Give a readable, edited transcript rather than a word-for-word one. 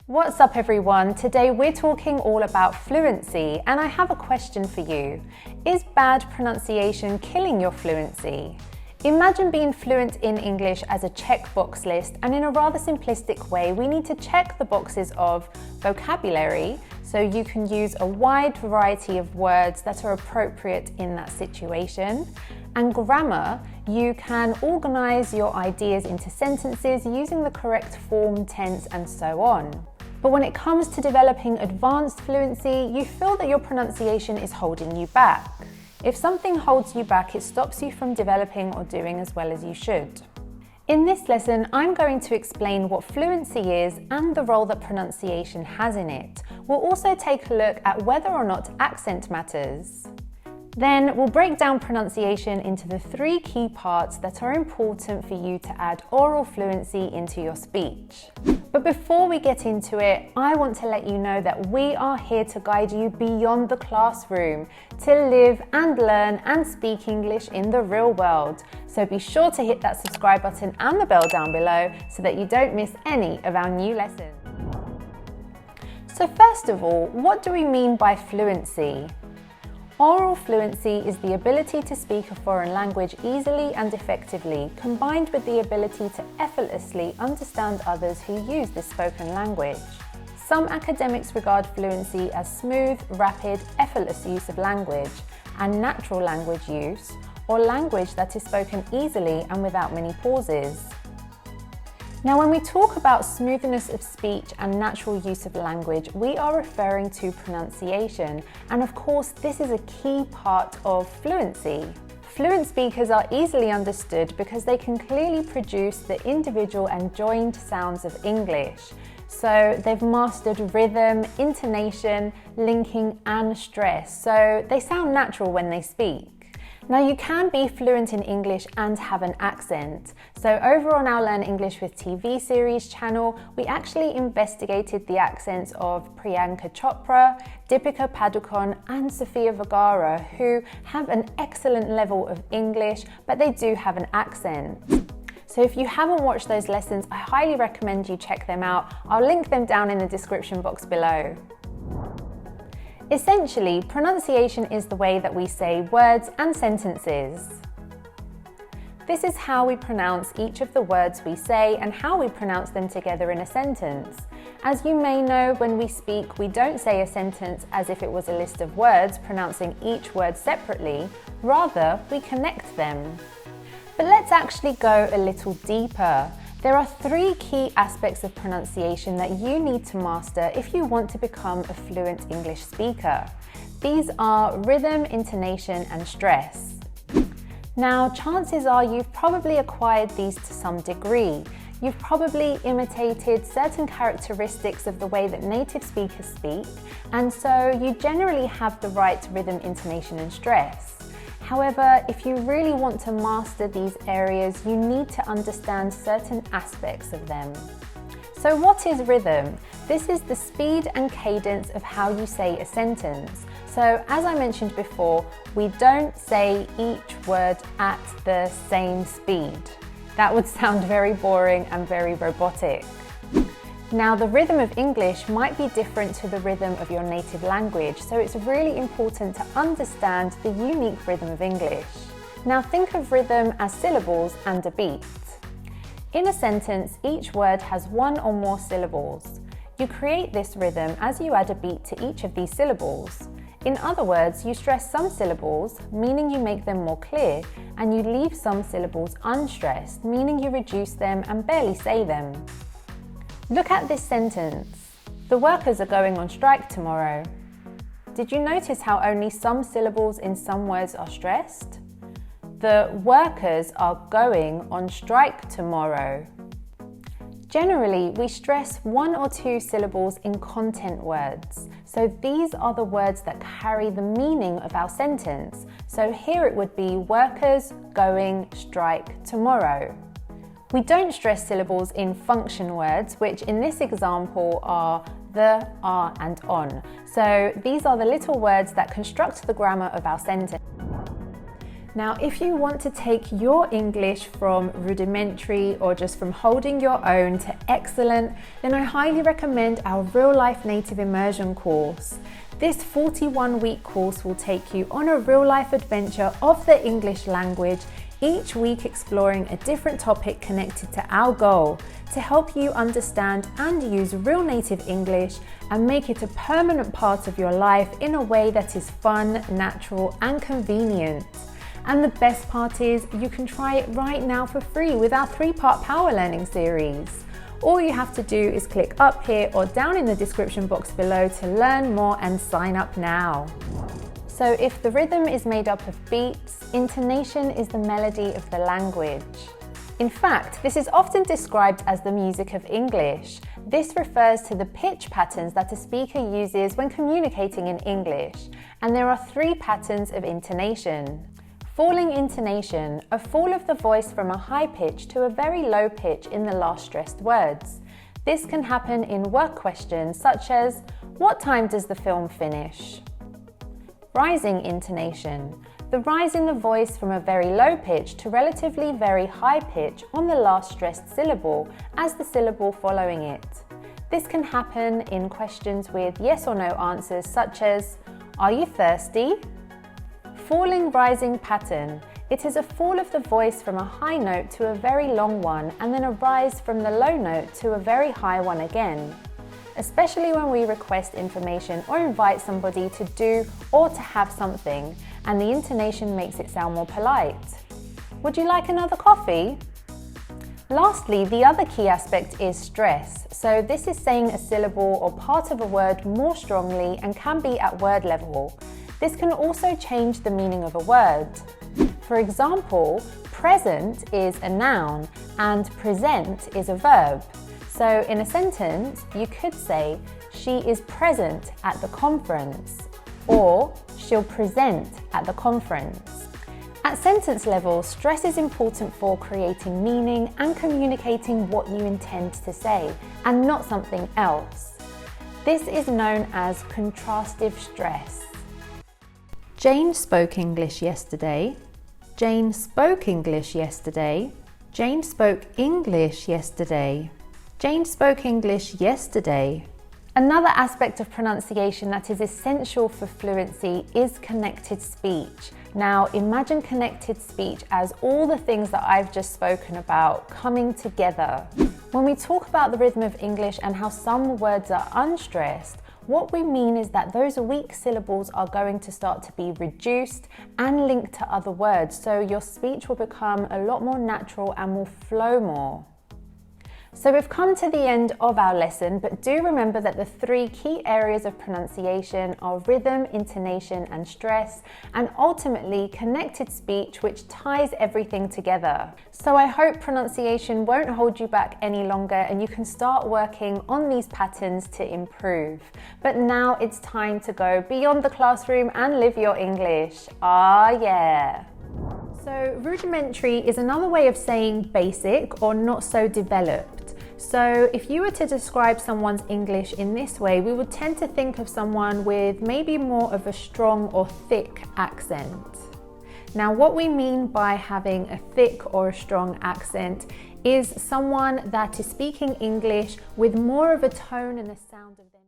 What's up everyone? Today we're talking all about fluency and I have a question for you. Is bad pronunciation killing your fluency? Imagine being fluent in English as a checkbox list, and in a rather simplistic way we need to check the boxes of vocabulary so you can use a wide variety of words that are appropriate in that situation, and grammar. You can organize your ideas into sentences using the correct form, tense and so on. But when it comes to developing advanced fluency, you feel that your pronunciation is holding you back. If something holds you back, it stops you from developing or doing as well as you should. In this lesson, I'm going to explain what fluency is and the role that pronunciation has in it. We'll also take a look at whether or not accent matters. Then we'll break down pronunciation into the 3 key parts that are important for you to add oral fluency into your speech. But before we get into it, I want to let you know that we are here to guide you beyond the classroom to live and learn and speak English in the real world. So be sure to hit that subscribe button and the bell down below so that you don't miss any of our new lessons. So first of all, what do we mean by fluency? Oral fluency is the ability to speak a foreign language easily and effectively, combined with the ability to effortlessly understand others who use this spoken language. Some academics regard fluency as smooth, rapid, effortless use of language, and natural language use, or language that is spoken easily and without many pauses. Now, when we talk about smoothness of speech and natural use of language, we are referring to pronunciation. And of course, this is a key part of fluency. Fluent speakers are easily understood because they can clearly produce the individual and joined sounds of English. So they've mastered rhythm, intonation, linking, and stress. So they sound natural when they speak. Now, you can be fluent in English and have an accent. So over on our Learn English with TV series channel, we actually investigated the accents of Priyanka Chopra, Deepika Padukone and Sofia Vergara, who have an excellent level of English, but they do have an accent. So if you haven't watched those lessons, I highly recommend you check them out. I'll link them down in the description box below. Essentially, pronunciation is the way that we say words and sentences. This is how we pronounce each of the words we say and how we pronounce them together in a sentence. As you may know, when we speak, we don't say a sentence as if it was a list of words, pronouncing each word separately. Rather, we connect them. But let's actually go a little deeper. There are 3 key aspects of pronunciation that you need to master if you want to become a fluent English speaker. These are rhythm, intonation, and stress. Now, chances are you've probably acquired these to some degree. You've probably imitated certain characteristics of the way that native speakers speak, and so you generally have the right rhythm, intonation, and stress. However, if you really want to master these areas, you need to understand certain aspects of them. So what is rhythm? This is the speed and cadence of how you say a sentence. So as I mentioned before, we don't say each word at the same speed. That would sound very boring and very robotic. Now, the rhythm of English might be different to the rhythm of your native language, so it's really important to understand the unique rhythm of English. Now, think of rhythm as syllables and a beat. In a sentence, each word has 1 or more syllables. You create this rhythm as you add a beat to each of these syllables. In other words, you stress some syllables, meaning you make them more clear, and you leave some syllables unstressed, meaning you reduce them and barely say them. Look at this sentence. The workers are going on strike tomorrow. Did you notice how only some syllables in some words are stressed? The workers are going on strike tomorrow. Generally, we stress 1 or 2 syllables in content words. So these are the words that carry the meaning of our sentence. So here it would be workers going strike tomorrow. We don't stress syllables in function words, which in this example are the, are, and on. So these are the little words that construct the grammar of our sentence. Now, if you want to take your English from rudimentary or just from holding your own to excellent, then I highly recommend our Real Life Native Immersion course. This 41-week course will take you on a real-life adventure of the English language, each week exploring a different topic connected to our goal to help you understand and use real native English and make it a permanent part of your life in a way that is fun, natural, and convenient. And the best part is you can try it right now for free with our 3-part power learning series. All you have to do is click up here or down in the description box below to learn more and sign up now. So if the rhythm is made up of beats, intonation is the melody of the language. In fact, this is often described as the music of English. This refers to the pitch patterns that a speaker uses when communicating in English. And there are 3 patterns of intonation. Falling intonation, a fall of the voice from a high pitch to a very low pitch in the last stressed words. This can happen in work questions such as, what time does the film finish? Rising intonation, the rise in the voice from a very low pitch to relatively very high pitch on the last stressed syllable as the syllable following it. This can happen in questions with yes or no answers such as, are you thirsty? Falling rising pattern. It is a fall of the voice from a high note to a very long one and then a rise from the low note to a very high one again. Especially when we request information or invite somebody to do or to have something and the intonation makes it sound more polite. Would you like another coffee? Lastly, the other key aspect is stress. So this is saying a syllable or part of a word more strongly and can be at word level. This can also change the meaning of a word. For example, present is a noun and present is a verb. So in a sentence, you could say, she is present at the conference, or she'll present at the conference. At sentence level, stress is important for creating meaning and communicating what you intend to say, and not something else. This is known as contrastive stress. Jane spoke English yesterday. Jane spoke English yesterday. Jane spoke English yesterday. Jane spoke English yesterday. Another aspect of pronunciation that is essential for fluency is connected speech. Now, imagine connected speech as all the things that I've just spoken about coming together. When we talk about the rhythm of English and how some words are unstressed, what we mean is that those weak syllables are going to start to be reduced and linked to other words, so your speech will become a lot more natural and will flow more. So we've come to the end of our lesson, but do remember that the 3 key areas of pronunciation are rhythm, intonation, and stress, and ultimately connected speech, which ties everything together. So I hope pronunciation won't hold you back any longer and you can start working on these patterns to improve. But now it's time to go beyond the classroom and live your English. Ah, yeah. So rudimentary is another way of saying basic or not so developed. So if you were to describe someone's English in this way, we would tend to think of someone with maybe more of a strong or thick accent. Now, what we mean by having a thick or a strong accent is someone that is speaking English with more of a tone and a sound of their